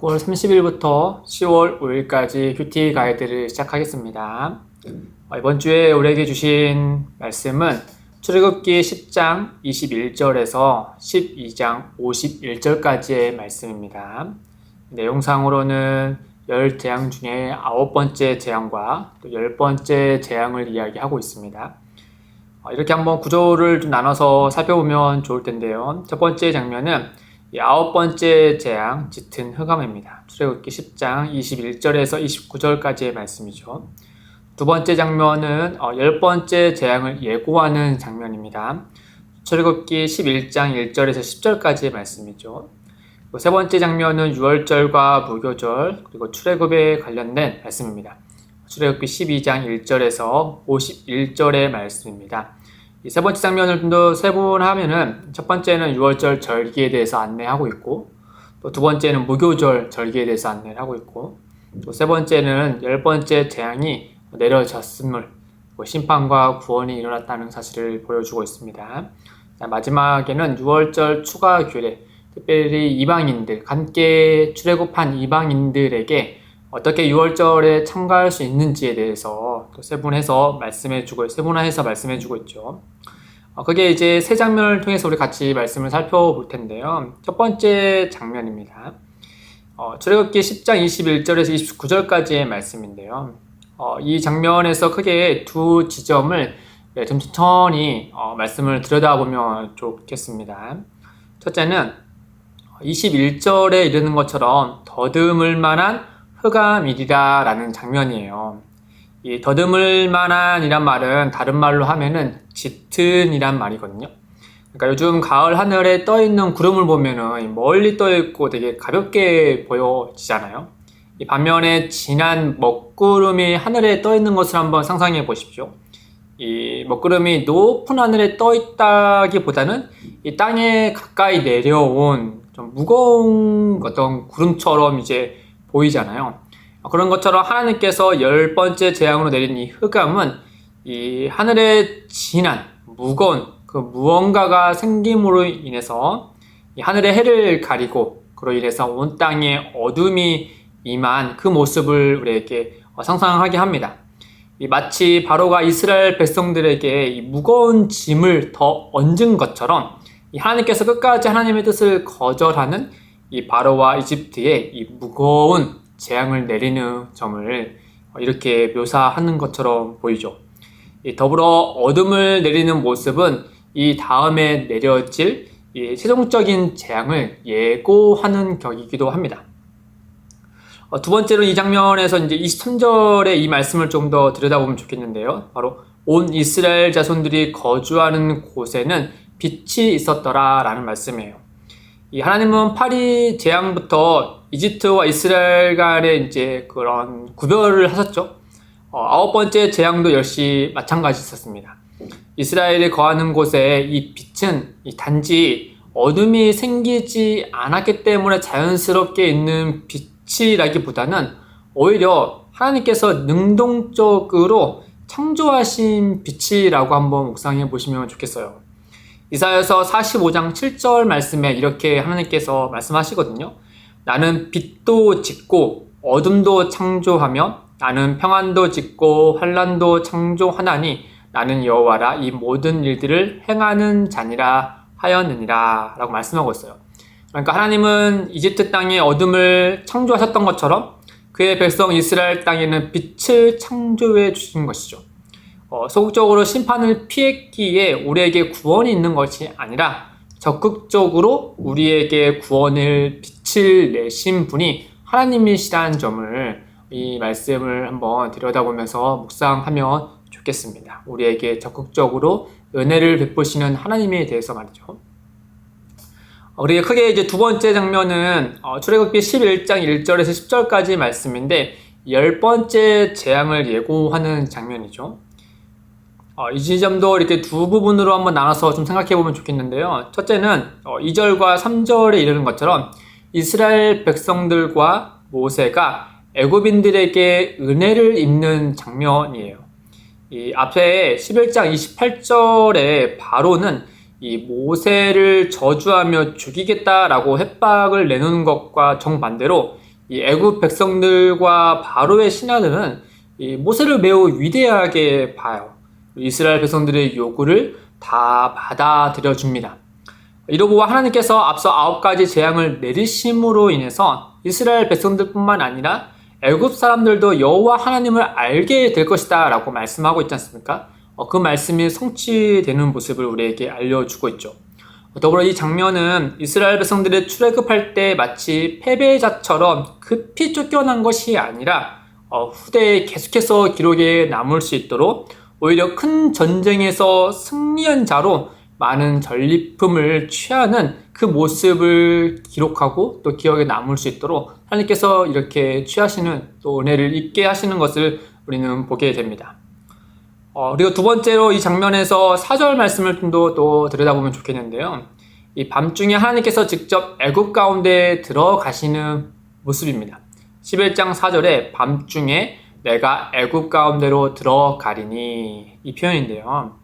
9월 30일부터 10월 5일까지 큐티 가이드를 시작하겠습니다. 이번 주에 우리에게 주신 말씀은 출애굽기 10장 21절에서 12장 51절까지의 말씀입니다. 내용상으로는 10재앙 중에 9번째 재앙과 또 10번째 재앙을 이야기하고 있습니다. 이렇게 한번 구조를 좀 나눠서 살펴보면 좋을 텐데요. 첫 번째 장면은 9번째 재앙, 짙은 흑암입니다. 출애굽기 10장 21절에서 29절까지의 말씀이죠. 두 번째 장면은 10번째 재앙을 예고하는 장면입니다. 출애굽기 11장 1절에서 10절까지의 말씀이죠. 세 번째 장면은 유월절과 무교절 그리고 출애굽에 관련된 말씀입니다. 출애굽기 12장 1절에서 51절의 말씀입니다. 이 세 번째 장면을 좀 더 세분하면은 첫 번째는 유월절 절기에 대해서 안내하고 있고, 또 두 번째는 무교절 절기에 대해서 안내를 하고 있고, 또 세 번째는 10번째 재앙이 내려졌음을, 심판과 구원이 일어났다는 사실을 보여주고 있습니다. 자, 마지막에는 유월절 추가 규례, 특별히 이방인들, 함께 출애굽한 이방인들에게 어떻게 유월절에 참가할 수 있는지에 대해서 또 세분화해서 말씀해주고 있죠. 그게 이제 세 장면을 통해서 우리 같이 말씀을 살펴볼 텐데요. 첫 번째 장면입니다. 출애굽기 10장 21절에서 29절까지의 말씀인데요. 이 장면에서 크게 두 지점을 좀 천천히 말씀을 들여다보면 좋겠습니다. 첫째는 21절에 이르는 것처럼 더듬을 만한 흑암이리라 라는 장면이에요. 이 더듬을 만한 이란 말은 다른 말로 하면은 짙은 이란 말이거든요. 그러니까 요즘 가을 하늘에 떠있는 구름을 보면은 멀리 떠있고 되게 가볍게 보여지잖아요. 이 반면에 진한 먹구름이 하늘에 떠있는 것을 한번 상상해 보십시오. 이 먹구름이 높은 하늘에 떠있다기보다는 이 땅에 가까이 내려온 좀 무거운 어떤 구름처럼 이제 보이잖아요. 그런 것처럼 하나님께서 10번째 재앙으로 내린 이 흑암은 이 하늘에 진한 무거운 그 무언가가 생김으로 인해서 이 하늘의 해를 가리고 그로 인해서 온 땅에 어둠이 임한 그 모습을 우리에게 상상하게 합니다. 마치 바로가 이스라엘 백성들에게 이 무거운 짐을 더 얹은 것처럼 이 하나님께서 끝까지 하나님의 뜻을 거절하는 이 바로와 이집트의 이 무거운 재앙을 내리는 점을 이렇게 묘사하는 것처럼 보이죠. 더불어 어둠을 내리는 모습은 이 다음에 내려질 이 최종적인 재앙을 예고하는 격이기도 합니다. 두 번째로 이 장면에서 이제 23절의 이 말씀을 좀 더 들여다보면 좋겠는데요. 바로 온 이스라엘 자손들이 거주하는 곳에는 빛이 있었더라 라는 말씀이에요. 이 하나님은 파리 재앙부터 이집트와 이스라엘 간의 이제 그런 구별을 하셨죠. 9번째 재앙도 역시 마찬가지 있었습니다. 이스라엘이 거하는 곳에 이 빛은 단지 어둠이 생기지 않았기 때문에 자연스럽게 있는 빛이라기보다는 오히려 하나님께서 능동적으로 창조하신 빛이라고 한번 묵상해 보시면 좋겠어요. 이사야서 45장 7절 말씀에 이렇게 하나님께서 말씀하시거든요. 나는 빛도 짓고 어둠도 창조하며 나는 평안도 짓고 환난도 창조하나니 나는 여호와라 이 모든 일들을 행하는 자니라 하였느니라 라고 말씀하고 있어요. 그러니까 하나님은 이집트 땅에 어둠을 창조하셨던 것처럼 그의 백성 이스라엘 땅에는 빛을 창조해 주신 것이죠. 소극적으로 심판을 피했기에 우리에게 구원이 있는 것이 아니라 적극적으로 우리에게 구원을 빛을 내신 분이 하나님이시라는 점을 이 말씀을 한번 들여다보면서 묵상하면 좋겠습니다. 우리에게 적극적으로 은혜를 베푸시는 하나님에 대해서 말이죠. 우리가 크게 이제 두 번째 장면은 출애굽기 11장 1절에서 10절까지 말씀인데 10번째 재앙을 예고하는 장면이죠. 이 지점도 이렇게 두 부분으로 한번 나눠서 좀 생각해 보면 좋겠는데요. 첫째는 2절과 3절에 이르는 것처럼 이스라엘 백성들과 모세가 애굽인들에게 은혜를 입는 장면이에요. 이 앞에 11장 28절에 바로는 이 모세를 저주하며 죽이겠다라고 협박을 내놓은 것과 정반대로 이 애굽 백성들과 바로의 신하들은 이 모세를 매우 위대하게 봐요. 이스라엘 백성들의 요구를 다 받아들여 줍니다. 이러고 하나님께서 앞서 9가지 재앙을 내리심으로 인해서 이스라엘 백성들뿐만 아니라 애굽 사람들도 여호와 하나님을 알게 될 것이다 라고 말씀하고 있지 않습니까? 그 말씀이 성취되는 모습을 우리에게 알려주고 있죠. 더불어 이 장면은 이스라엘 백성들의 출애굽할 때 마치 패배자처럼 급히 쫓겨난 것이 아니라 후대에 계속해서 기록에 남을 수 있도록 오히려 큰 전쟁에서 승리한 자로 많은 전리품을 취하는 그 모습을 기록하고 또 기억에 남을 수 있도록 하나님께서 이렇게 취하시는 또 은혜를 있게 하시는 것을 우리는 보게 됩니다. 그리고 두 번째로 이 장면에서 4절 말씀을 좀 더 또 들여다보면 좋겠는데요. 이 밤중에 하나님께서 직접 애굽 가운데 들어가시는 모습입니다. 11장 4절에 밤중에 내가 애굽 가운데로 들어가리니 이 표현인데요.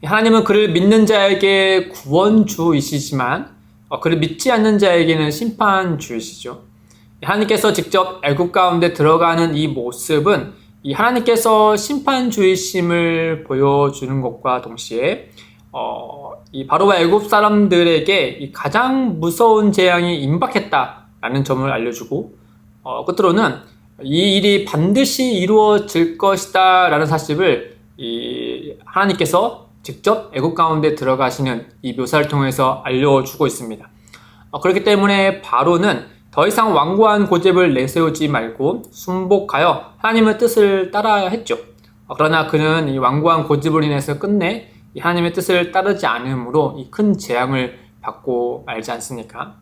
하나님은 그를 믿는 자에게 구원주이시지만 그를 믿지 않는 자에게는 심판주이시죠. 하나님께서 직접 애굽 가운데 들어가는 이 모습은 이 하나님께서 심판주의심을 보여주는 것과 동시에 이 바로와 애굽 사람들에게 이 가장 무서운 재앙이 임박했다라는 점을 알려주고 끝으로는 이 일이 반드시 이루어질 것이다 라는 사실을 이 하나님께서 직접 애굽 가운데 들어가시는 이 묘사를 통해서 알려주고 있습니다. 그렇기 때문에 바로는 더 이상 완고한 고집을 내세우지 말고 순복하여 하나님의 뜻을 따라야 했죠. 그러나 그는 이 완고한 고집을 인해서 끝내 이 하나님의 뜻을 따르지 않으므로 이 큰 재앙을 받고 말지 않습니까?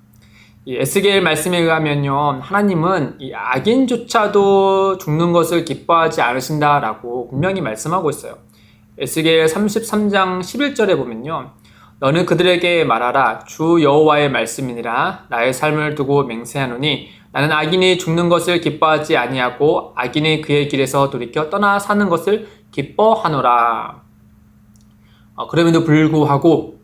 이 에스겔 말씀에 의하면요, 하나님은 이 악인조차도 죽는 것을 기뻐하지 않으신다라고 분명히 말씀하고 있어요. 에스겔 33장 11절에 보면요, 너는 그들에게 말하라. 주 여호와의 말씀이니라. 나의 삶을 두고 맹세하노니 나는 악인이 죽는 것을 기뻐하지 아니하고 악인이 그의 길에서 돌이켜 떠나 사는 것을 기뻐하노라. 그럼에도 불구하고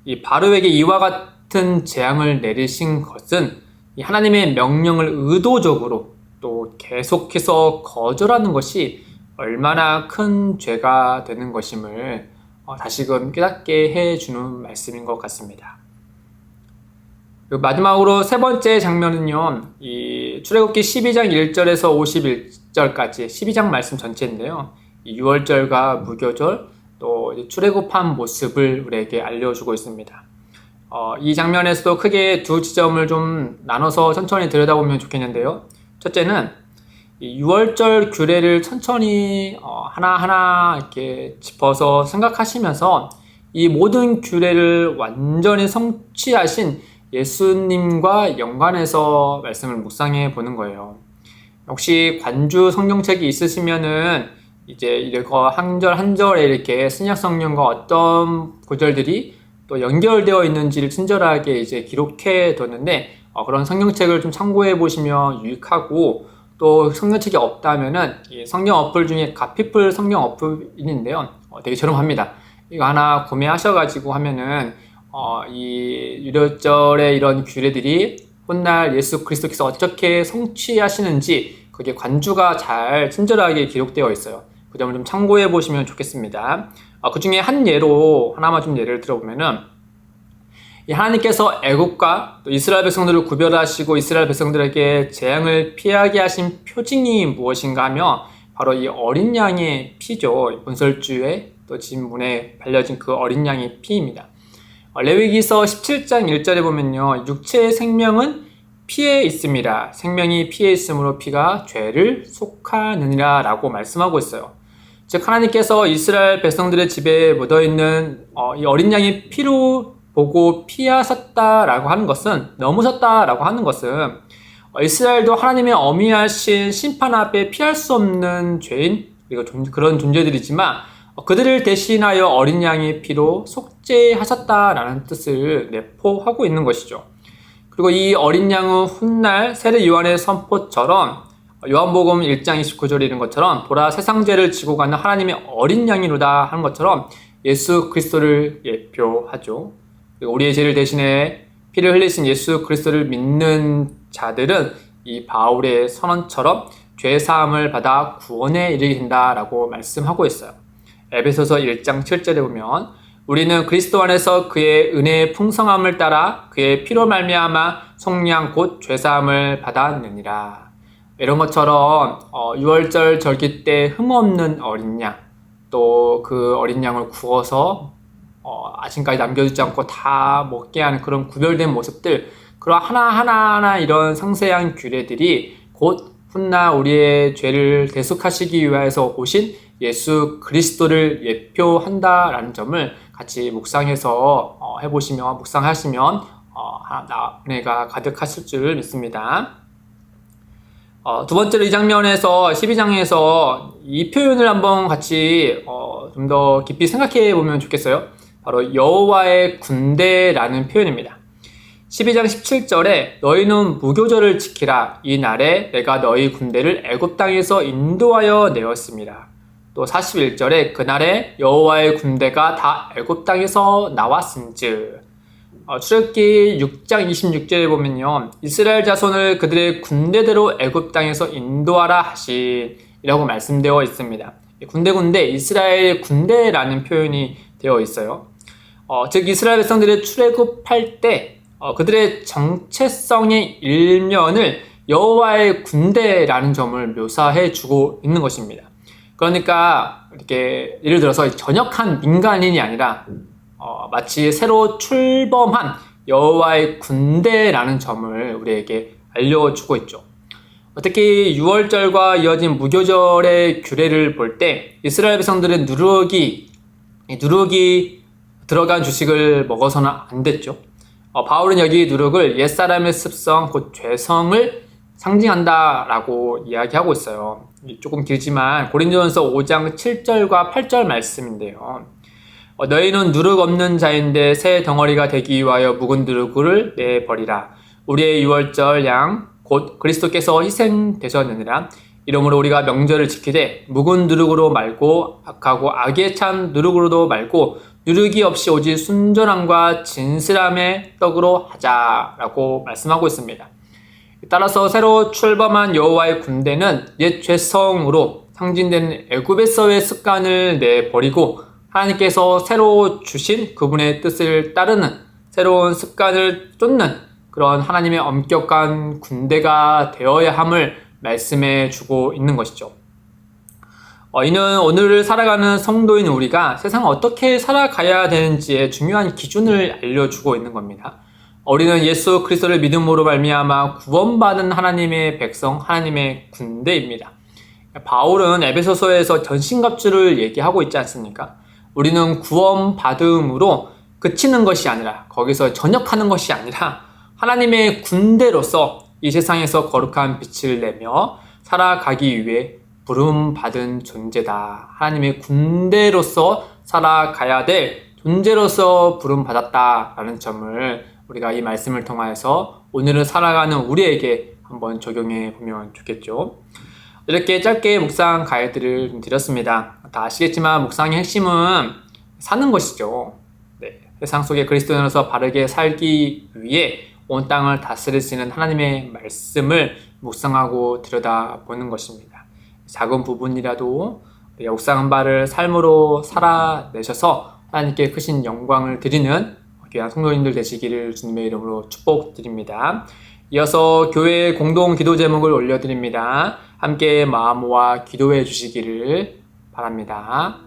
이 바로에게 이와 같은 재앙을 내리신 것은 이 하나님의 명령을 의도적으로 또 계속해서 거절하는 것이 얼마나 큰 죄가 되는 것임을 다시금 깨닫게 해주는 말씀인 것 같습니다. 그리고 마지막으로 세 번째 장면은요, 이 출애굽기 12장 1절에서 51절까지 12장 말씀 전체인데요. 이 6월절과 무교절 또 출애굽한 모습을 우리에게 알려주고 있습니다. 이 장면에서도 크게 두 지점을 좀 나눠서 천천히 들여다보면 좋겠는데요. 첫째는 이 6월절 규례를 천천히 하나하나 이렇게 짚어서 생각하시면서 이 모든 규례를 완전히 성취하신 예수님과 연관해서 말씀을 묵상해 보는 거예요. 혹시 관주 성경책이 있으시면은 이제 이거 한 절 한 절에 이렇게 신약 성경과 어떤 구절들이 또 연결되어 있는지를 친절하게 이제 기록해 뒀는데 그런 성경책을 좀 참고해 보시면 유익하고, 또 성경책이 없다면은 이 성경 어플 중에 가피플 성경 어플인데요. 되게 저렴합니다. 이거 하나 구매하셔가지고 하면은 이 유월절의 이런 규례들이 훗날 예수 그리스도께서 어떻게 성취하시는지 그게 관주가 잘 친절하게 기록되어 있어요. 그 점을 좀 참고해 보시면 좋겠습니다. 그 중에 한 예로 하나만 좀 예를 들어보면은 이 하나님께서 애굽과 또 이스라엘 백성들을 구별하시고 이스라엘 백성들에게 재앙을 피하게 하신 표징이 무엇인가 하며 바로 이 어린 양의 피죠. 본설주에 또 진문에 발려진 그 어린 양의 피입니다. 레위기서 17장 1절에 보면요, 육체의 생명은 피에 있습니다. 생명이 피에 있으므로 피가 죄를 속하느니라 라고 말씀하고 있어요. 즉 하나님께서 이스라엘 백성들의 집에 묻어있는 이 어린 양의 피로 보고 피하셨다라고 하는 것은, 넘으셨다라고 하는 것은 이스라엘도 하나님의 엄위하신 심판 앞에 피할 수 없는 죄인, 그리고 그런 존재들이지만 그들을 대신하여 어린 양의 피로 속죄하셨다라는 뜻을 내포하고 있는 것이죠. 그리고 이 어린 양은 훗날 세례 요한의 선포처럼 요한복음 1장 29절에 이른 것처럼 보라 세상 죄를 지고 가는 하나님의 어린 양이로다 하는 것처럼 예수 그리스도를 예표하죠. 그리고 우리의 죄를 대신해 피를 흘리신 예수 그리스도를 믿는 자들은 이 바울의 선언처럼 죄 사함을 받아 구원에 이르게 된다라고 말씀하고 있어요. 에베소서 1장 7절에 보면 우리는 그리스도 안에서 그의 은혜의 풍성함을 따라 그의 피로 말미암아 속량 곧 죄 사함을 받았느니라. 이런 것처럼 6월절 절기 때 흠없는 어린 양, 또 그 어린 양을 구워서 아침까지 남겨두지 않고 다 먹게 하는 그런 구별된 모습들, 그런 하나하나 이런 상세한 규례들이 곧 훗날 우리의 죄를 대속하시기 위해서 오신 예수 그리스도를 예표한다라는 점을 같이 묵상해서 묵상하시면 은혜가 가득하실 줄 믿습니다. 두 번째로 이 장면에서 12장에서 이 표현을 한번 같이 좀 더 깊이 생각해 보면 좋겠어요. 바로 여호와의 군대라는 표현입니다. 12장 17절에 너희는 무교절을 지키라. 이 날에 내가 너희 군대를 애굽 땅에서 인도하여 내었습니다. 또 41절에 그날에 여호와의 군대가 다 애굽 땅에서 나왔음즉. 출애굽기 6장 26절에 보면요, 이스라엘 자손을 그들의 군대대로 애굽 땅에서 인도하라 하시라고 말씀되어 있습니다. 군대 이스라엘 군대라는 표현이 되어 있어요. 즉 이스라엘 백성들의 출애굽할 때 그들의 정체성의 일면을 여호와의 군대라는 점을 묘사해 주고 있는 것입니다. 그러니까 이렇게 예를 들어서 전역한 민간인이 아니라 마치 새로 출범한 여호와의 군대라는 점을 우리에게 알려주고 있죠. 특히 6월절과 이어진 무교절의 규례를 볼 때 이스라엘 백성들은 누룩이 들어간 주식을 먹어서는 안 됐죠. 바울은 여기 누룩을 옛사람의 습성, 곧 죄성을 상징한다라고 이야기하고 있어요. 조금 길지만 고린도전서 5장 7절과 8절 말씀인데요. 너희는 누룩 없는 자인데 새 덩어리가 되기 위하여 묵은 누룩을 내버리라. 우리의 6월절 양 곧 그리스도께서 희생되셨느니라. 이러므로 우리가 명절을 지키되 묵은 누룩으로 말고 악하고 악에 찬 누룩으로도 말고 누룩이 없이 오직 순전함과 진실함의 떡으로 하자라고 말씀하고 있습니다. 따라서 새로 출범한 여호와의 군대는 옛 죄성으로 상징되는 애굽에서의 습관을 내버리고 하나님께서 새로 주신 그분의 뜻을 따르는 새로운 습관을 쫓는 그런 하나님의 엄격한 군대가 되어야 함을 말씀해 주고 있는 것이죠. 이는 오늘을 살아가는 성도인 우리가 세상을 어떻게 살아가야 되는지의 중요한 기준을 알려주고 있는 겁니다. 우리는 예수 그리스도를 믿음으로 말미암아 구원받은 하나님의 백성, 하나님의 군대입니다. 바울은 에베소서에서 전신갑주를 얘기하고 있지 않습니까? 우리는 구원받음으로 그치는 것이 아니라, 거기서 전역하는 것이 아니라 하나님의 군대로서 이 세상에서 거룩한 빛을 내며 살아가기 위해 부름받은 존재다. 하나님의 군대로서 살아가야 될 존재로서 부름받았다라는 점을 우리가 이 말씀을 통하여서 오늘을 살아가는 우리에게 한번 적용해 보면 좋겠죠. 이렇게 짧게 묵상 가이드를 드렸습니다. 다 아시겠지만 묵상의 핵심은 사는 것이죠. 세상 속에 그리스도인으로서 바르게 살기 위해 온 땅을 다스릴 수 있는 하나님의 말씀을 묵상하고 들여다보는 것입니다. 작은 부분이라도 묵상한 바를 삶으로 살아내셔서 하나님께 크신 영광을 드리는 귀한 성도님들 되시기를 주님의 이름으로 축복드립니다. 이어서 교회 공동 기도 제목을 올려드립니다. 함께 마음 모아 기도해 주시기를 바랍니다.